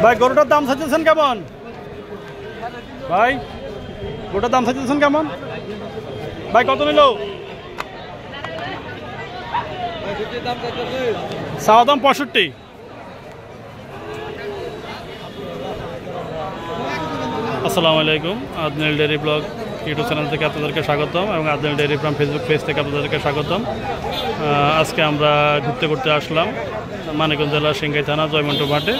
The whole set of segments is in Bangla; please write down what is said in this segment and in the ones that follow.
ভাই গরুটার দাম চাইতেছেন কেমন? ভাই গরুটার দাম চাইতেছেন কেমন? ভাই কত নিল? চাওয়া দাম 65। আসসালামু আলাইকুম, আদনাইল ডেইরি ব্লগ ইউটিউব চ্যানেল থেকে আপনাদেরকে স্বাগতম এবং আদনাইল ডেইরি ফার্ম ফেসবুক পেজ থেকে আপনাদেরকে স্বাগতম। আজকে আমরা ঘুরতে আসলাম মানিকগঞ্জ জেলার সিংগাই থানা জয়মন্টু হাটে।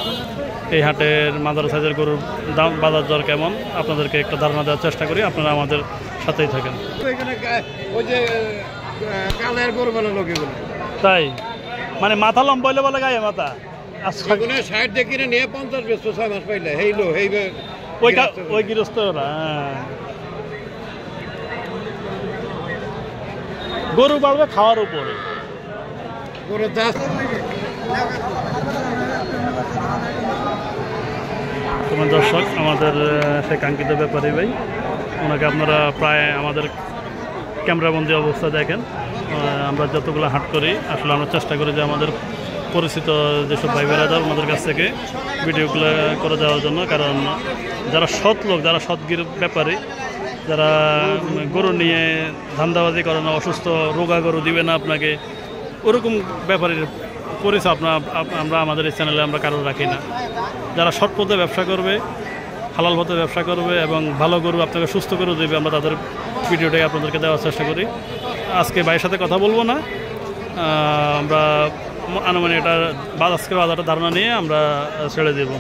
এই হাটের মাদার সাইজের গরুর দাম বাজার দর কেমন আপনাদেরকে একটা ধারণা দেওয়ার চেষ্টা করি, আপনারা আমাদের সাথেই থাকেন। তাই মানে মাথা লম্বা হইলে বলে গায়ে মাথা ওই গৃহস্থ গরু বাড়বে খাওয়ার উপরে। তোমার দর্শক আমাদের সেই কাঙ্ক্ষিত ব্যাপারী ভাই, ওনাকে আপনারা প্রায় আমাদের ক্যামেরাবন্দি অবস্থা দেখেন। আমরা যতগুলো হাট করি আসলে আমরা চেষ্টা করি যে আমাদের পরিচিত যেসব ভাই বেড়াদার ওনাদের কাছ থেকে ভিডিওগুলো করে দেওয়ার জন্য, কারণ যারা সৎ লোক, যারা সৎগির ব্যাপারী, যারা গরু নিয়ে ধান্দাবাজি করে না, অসুস্থ রোগা গরু দিবে না আপনাকে, ওরকম ব্যাপারীর পরিচয় আমরা আমাদের এই চ্যানেলে আমরা কারো রাখি না। যারা সৎ পথে ব্যবসা করবে, হালাল পথে ব্যবসা করবে এবং ভালো গরু আপনাকে সুস্থ করে দেবে, আমরা তাদের ভিডিওটাই আপনাদেরকে দেওয়ার চেষ্টা করি। আজকে ভাইয়ের সাথে কথা বলবো না, আমরা আনুমানিক এটা আজকের বাজারটা ধারণা নিয়ে আমরা ছেড়ে দেব।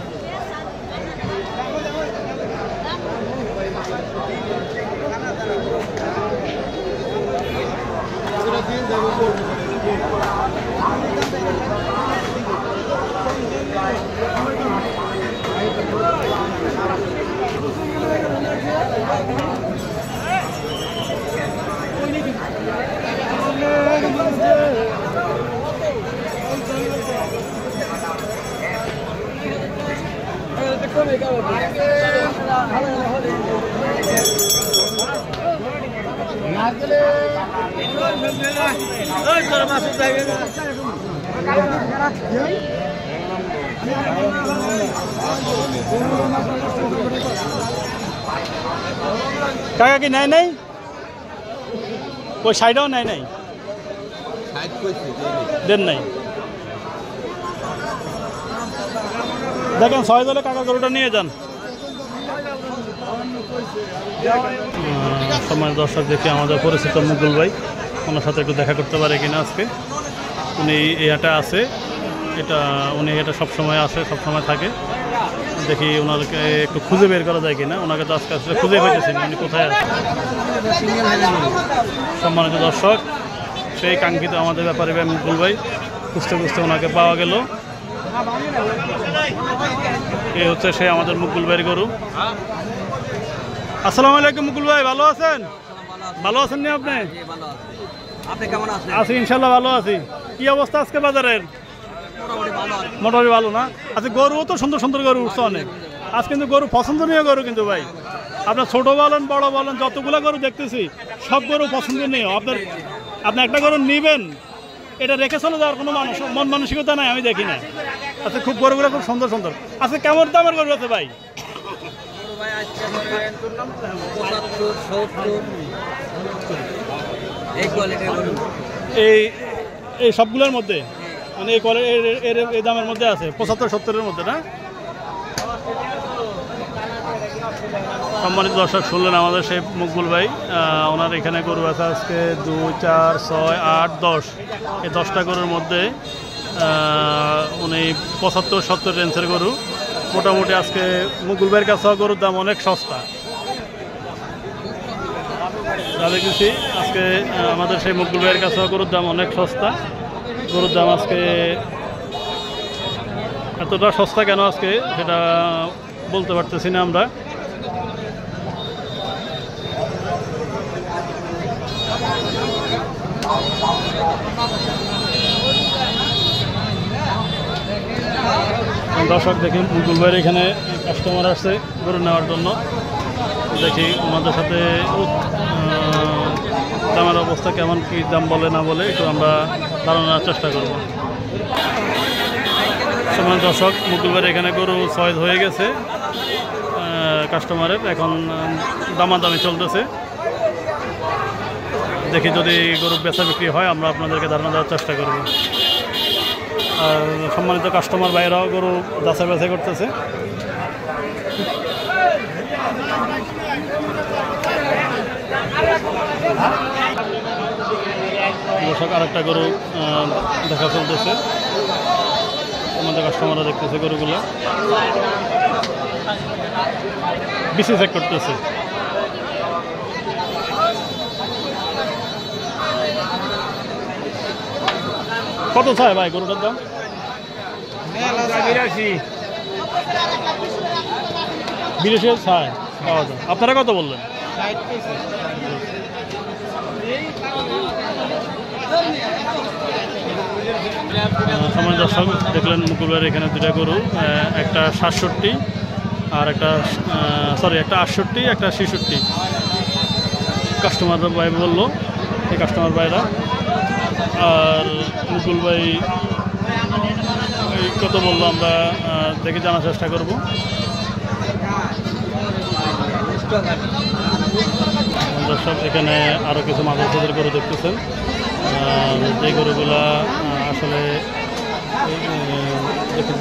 কাকা কি নেয় নাই? ওই সাইডেও নেয় নাই, দেন নাই। দেখেন 6 দলে কাকা গরুটা নিয়ে যান। সময় দর্শক দেখি আমাদের পরিচিত মুকুল ভাই, ওনার সাথে একটু দেখা করতে পারে কিনা আজকে। উনি এই হাটে আছে, উনি এটা সবসময় আসে, সবসময় থাকে। দেখি ওনাকে একটু খুঁজে বের করা যায় কিনা। ওনাকে তো আজকে আসলে খুঁজে পেয়েছেন উনি কোথায় আছে। সম্মানিত দর্শক, সেই কাঙ্ক্ষিত আমাদের ব্যাপারে ভাই মুকুল ভাই, খুঁজতে ওনাকে পাওয়া গেল। এই হচ্ছে সেই আমাদের মুকুল ভাইয়ের গরু। আসসালামু আলাইকুম মুকুল ভাই, ভালো আছেন? ভালো আছেন নি আপনি? আছি ইনশাল্লাহ, ভালো আছি। কি অবস্থা আজকে বাজারের? মোটামুটি ভালো না? আচ্ছা, গরুও তো সুন্দর সুন্দর গরু উঠছে অনেক আজ, কিন্তু গরু পছন্দনীয় গরু কিন্তু ভাই। আপনার ছোট বলেন বড় বলেন যতগুলো গরু দেখতেছি সব গরু পছন্দনীয়। আপনি একটা গরু নিবেন, এটা রেখে চলে যাওয়ার কোনো মন মানসিকতা নাই, আমি দেখি না। আচ্ছা, খুব গরুগুলো খুব সুন্দর সুন্দর। আচ্ছা, কেমন দামের গরু আছে ভাই? এই সবগুলোর মধ্যে মানে এই দামের মধ্যে আছে 75-70-এর মধ্যে না? সম্মানিত দর্শক, শুনলেন আমাদের সেই মকবুল ভাই, ওনার এখানে গরু আছে আজকে 2, 4, 6, 8, 10। এই 10টা গরুর মধ্যে উনি 75-70 রেঞ্জের গরু। মোটামুটি আজকে মকবুল ভাইয়ের কাছে গরুর দাম অনেক সস্তা। দেখেছি আজকে আমাদের সেই মকবুল ভাইয়ের কাছে গরুর দাম অনেক সস্তা। গরুর দাম আজকে এতটা সস্তা কেন আজকে সেটা বলতে পারতেছি না আমরা। দর্শক দেখি মুকুল ভাইয়ের এখানে কাস্টমার আসছে গরু নেওয়ার জন্য। দেখি ওনাদের সাথে দামের অবস্থা কেমন, কি দাম বলে না বলে একটু আমরা ধারণার চেষ্টা করব। সময় দর্শক মুকুল ভাইয়ের এখানে গরু চয়েস হয়ে গেছে কাস্টমারের, এখন দামাদামি চলতেছে। দেখি যদি গরু বেচা বিক্রি হয় আমরা আপনাদেরকে ধারণা দেওয়ার চেষ্টা করব। আর সম্মানিত কাস্টমার ভাইরাও গরু যাচাই বাছাই করতেছে। দর্শক আরেকটা গরু দেখা চলতেছে, আমাদের কাস্টমাররা দেখতেছে গরুগুলো বেশি চেক করতেছে। কত চাই ভাই গরুটার দাম? 82 চাই পাওয়া যায়। আপনারা কত বললেন? সময় দর্শক দেখলেন মুকুল ভাইয়ের এখানে দুটা গরু, একটা 67 আর একটা একটা 68 একটা 66। কাস্টমার ভাই বললো, এই কাস্টমার ভাইরা। আর মুকুল ভাই কত বললো আমরা দেখে জানার চেষ্টা করব। দর্শক এখানে আরও কিছু মাদ্রাসাদের গরু দেখতেছেন, যে গরুগুলা আসলে দেখে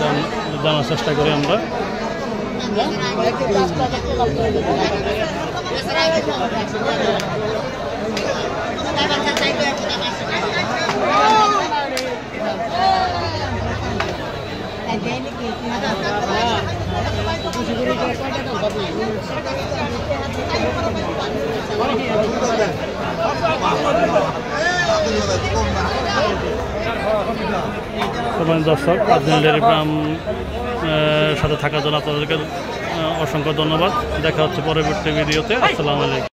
জানার চেষ্টা করি আমরা। দর্শক আজমির ডেয়ারি ফার্ম সাথে থাকার জন্য আপনাদেরকে অসংখ্য ধন্যবাদ। দেখা হচ্ছে পরবর্তী ভিডিওতে। আসসালামু আলাইকুম।